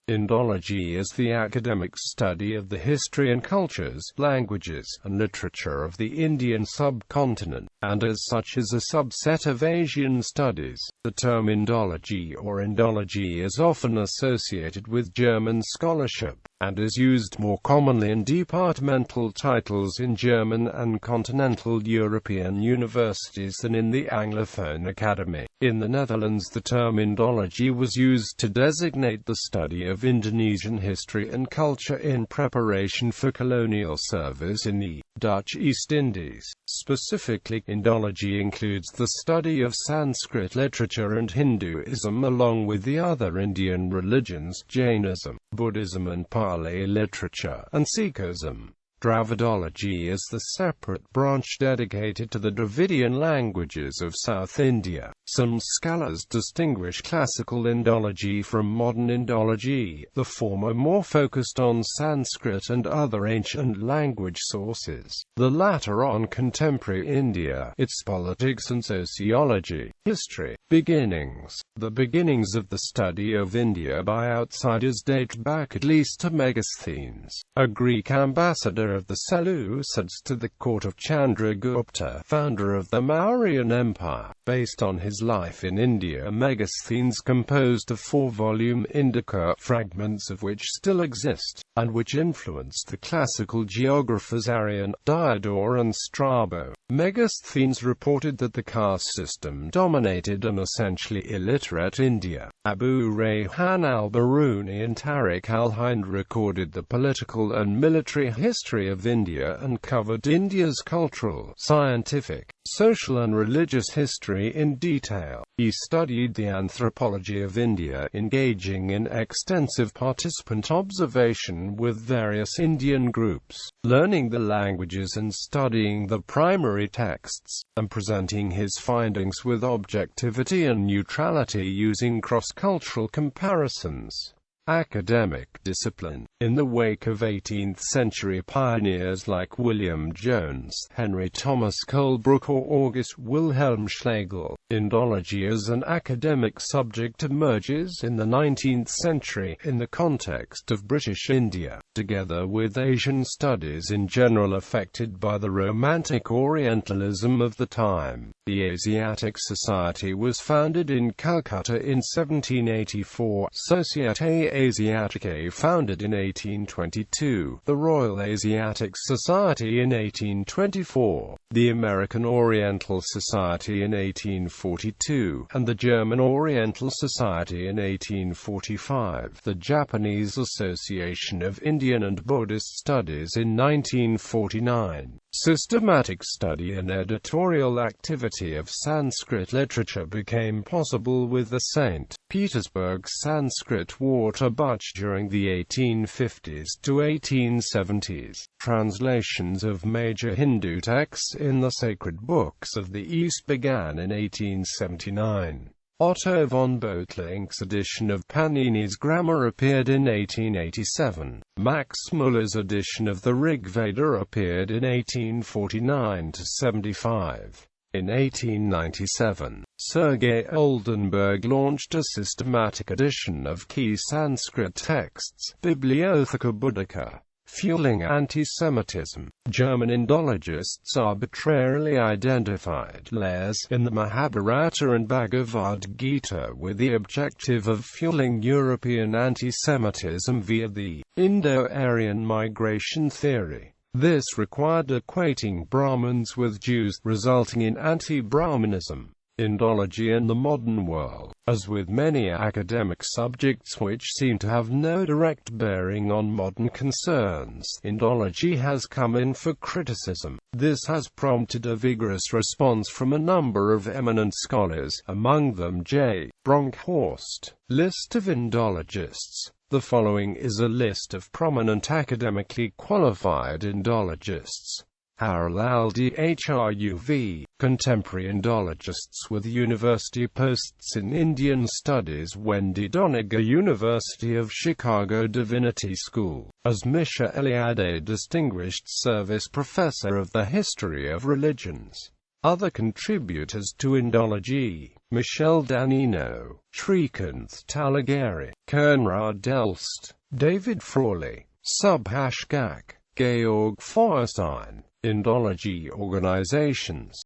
Indology is the academic study of the history and cultures, languages, and literature of the Indian subcontinent, and as such is a subset of Asian studies. The term Indology or Indology is often associated with German scholarship, and is used more commonly in departmental titles in German and continental European universities than in the anglophone academy. In the Netherlands, the term Indology was used to designate the study of Indonesian history and culture in preparation for colonial service in the Dutch East Indies. Specifically, Indology includes the study of Sanskrit literature and Hinduism along with the other Indian religions, Jainism, Buddhism and Pāli literature, and Sikhism. Dravidology is the separate branch dedicated to the Dravidian languages of South India. Some scholars distinguish classical Indology from modern Indology, the former more focused on Sanskrit and other ancient language sources, the latter on contemporary India, its politics and sociology. History. Beginnings. The beginnings of the study of India by outsiders date back at least to Megasthenes, a Greek ambassador of the Seleucids to the court of Chandragupta, founder of the Mauryan Empire. Based on his life in India, Megasthenes composed a 4-volume Indica, fragments of which still exist, and which influenced the classical geographers Arrian, Diodor and Strabo. Megasthenes reported that the caste system dominated an essentially illiterate India. Abu Rayhan al-Biruni and Tariq al-Hind recorded the political and military history of India and covered India's cultural, scientific, social and religious history in detail. He studied the anthropology of India, engaging in extensive participant observation with various Indian groups, learning the languages and studying the primary texts, and presenting his findings with objectivity and neutrality using cross-cultural comparisons. Academic discipline. In the wake of 18th-century pioneers like William Jones, Henry Thomas Colebrook or August Wilhelm Schlegel, Indology as an academic subject emerges in the 19th century in the context of British India, together with Asian studies in general affected by the Romantic Orientalism of the time. The Asiatic Society was founded in Calcutta in 1784, Société Asiatique founded in 1822, the Royal Asiatic Society in 1824, the American Oriental Society in 1842, and the German Oriental Society in 1845, the Japanese Association of Indian and Buddhist Studies in 1949. Systematic study and editorial activity of Sanskrit literature became possible with the St. Petersburg Sanskrit Water Butch during the 1850s to 1870s. Translations of major Hindu texts in the sacred books of the East began in 1879. Otto von Boettling's edition of Panini's grammar appeared in 1887. Max Muller's edition of the Rig Veda appeared in 1849–75. In 1897, Sergei Oldenburg launched a systematic edition of key Sanskrit texts, Bibliotheca Boudica, fueling anti-Semitism. German Indologists arbitrarily identified layers in the Mahabharata and Bhagavad Gita with the objective of fueling European anti-Semitism via the Indo-Aryan migration theory. This required equating Brahmins with Jews, resulting in anti-Brahmanism. Indology in the modern world. As with many academic subjects which seem to have no direct bearing on modern concerns, Indology has come in for criticism. This has prompted a vigorous response from a number of eminent scholars, among them J. Bronkhorst. List of Indologists. The following is a list of prominent academically qualified Indologists. Harlal Dhruv, contemporary Indologists with university posts in Indian Studies. Wendy Doniger, University of Chicago Divinity School, as Misha Eliade, Distinguished Service Professor of the History of Religions. Other contributors to Indology: Michel Danino, Srikanth Talageri, Kernrad Delst, David Frawley, Subhash Gak, Georg Feuerstein. Indology organizations.